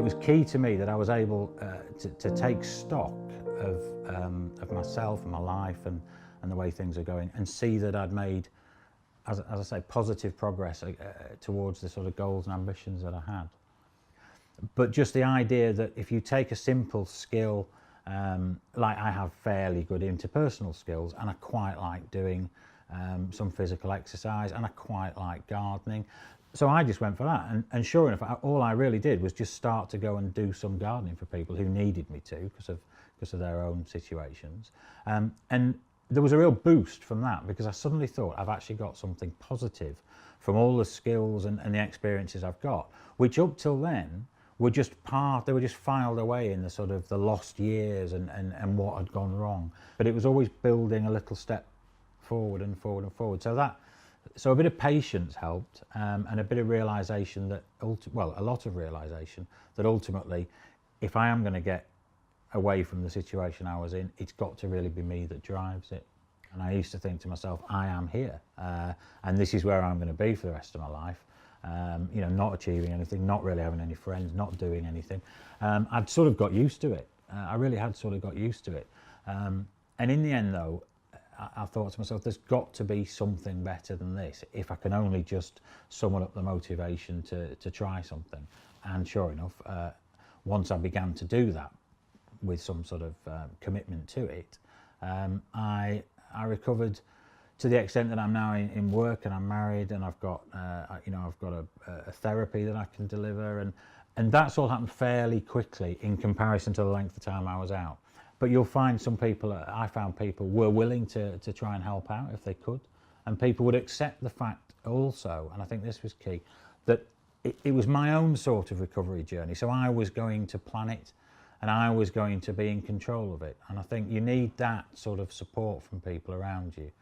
was key to me that I was able to take stock of myself and my life and the way things are going, and see that I'd made, as I say, positive progress towards the sort of goals and ambitions that I had. But just the idea that if you take a simple skill, like I have fairly good interpersonal skills, and I quite like doing some physical exercise, and I quite like gardening. So I just went for that, and sure enough, all I really did was just start to go and do some gardening for people who needed me to, because of their own situations. And there was a real boost from that, because I suddenly thought I've actually got something positive from all the skills and the experiences I've got, which up till then were just they were just filed away in the sort of the lost years and what had gone wrong. But it was always building a little step forward and forward and forward. So a bit of patience helped, and a bit of realisation that, a lot of realisation that ultimately, if I am going to get away from the situation I was in, it's got to really be me that drives it. And I used to think to myself, I am here, and this is where I'm going to be for the rest of my life. You know, not achieving anything, not really having any friends, not doing anything. I'd sort of got used to it. I really had sort of got used to it. And in the end, though, I thought to myself, there's got to be something better than this, if I can only just summon up the motivation to try something. And sure enough, once I began to do that with some sort of commitment to it, I recovered to the extent that I'm now in work, and I'm married, and I've got I've got a therapy that I can deliver, and that's all happened fairly quickly in comparison to the length of time I was out. But you'll find some people, I found people were willing to try and help out if they could, and people would accept the fact also, and I think this was key, that it was my own sort of recovery journey, so I was going to plan it, and I was going to be in control of it. And I think you need that sort of support from people around you,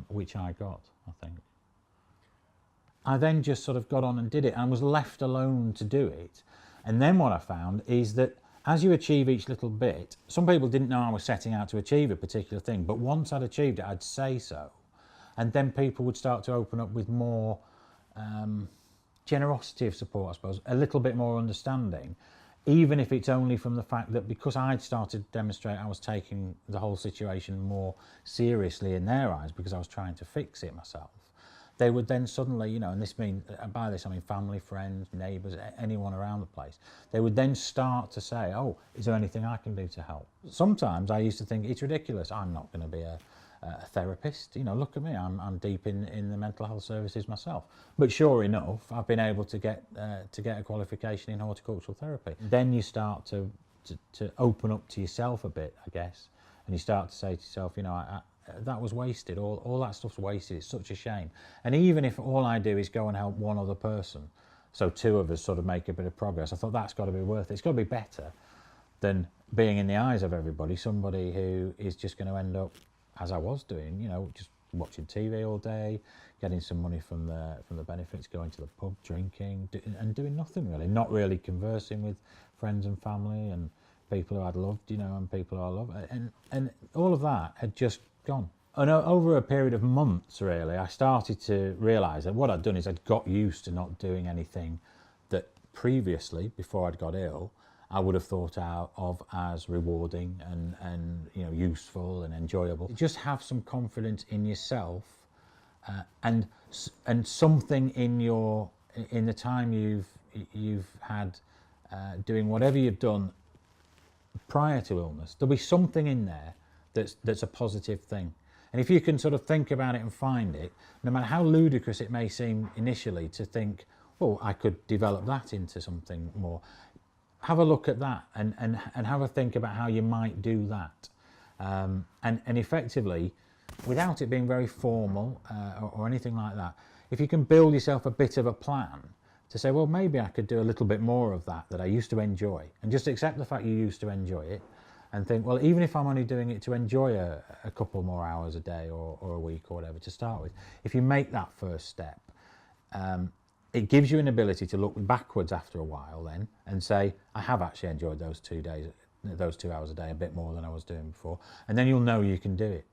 which I got, I think. I then just sort of got on and did it, and was left alone to do it. And then what I found is that as you achieve each little bit, some people didn't know I was setting out to achieve a particular thing, but once I'd achieved it, I'd say so. And then people would start to open up with more generosity of support, I suppose, a little bit more understanding, even if it's only from the fact that because I'd started to demonstrate I was taking the whole situation more seriously in their eyes, because I was trying to fix it myself, they would then suddenly, you know, and by this I mean family, friends, neighbours, anyone around the place, they would then start to say, oh, is there anything I can do to help? Sometimes I used to think, it's ridiculous, I'm not going to be a therapist, you know, look at me, I'm deep in the mental health services myself. But sure enough, I've been able to get a qualification in horticultural therapy. Then you start to open up to yourself a bit, I guess, and you start to say to yourself, you know, that was wasted, all that stuff's wasted, it's such a shame. And even if all I do is go and help one other person, so two of us sort of make a bit of progress, I thought that's got to be worth it. It's got to be better than being in the eyes of everybody, somebody who is just going to end up, as I was doing, you know, just watching TV all day, getting some money from the benefits, going to the pub, drinking, and doing nothing really, not really conversing with friends and family and people who I'd loved, you know, and people who I love, and all of that had just gone. And over a period of months, really, I started to realise that what I'd done is I'd got used to not doing anything that previously, before I'd got ill, I would have thought out of as rewarding and you know, useful and enjoyable. Just have some confidence in yourself, and something in the time you've had doing whatever you've done prior to illness. There'll be something in there that's a positive thing. And if you can sort of think about it and find it, no matter how ludicrous it may seem initially to think, oh, I could develop that into something more, have a look at that and have a think about how you might do that. And effectively, without it being very formal or anything like that, if you can build yourself a bit of a plan to say, well, maybe I could do a little bit more of that I used to enjoy, and just accept the fact you used to enjoy it, and think, well, even if I'm only doing it to enjoy a couple more hours a day or a week or whatever to start with, if you make that first step, it gives you an ability to look backwards after a while then and say, I have actually enjoyed those 2 hours a day a bit more than I was doing before, and then you'll know you can do it.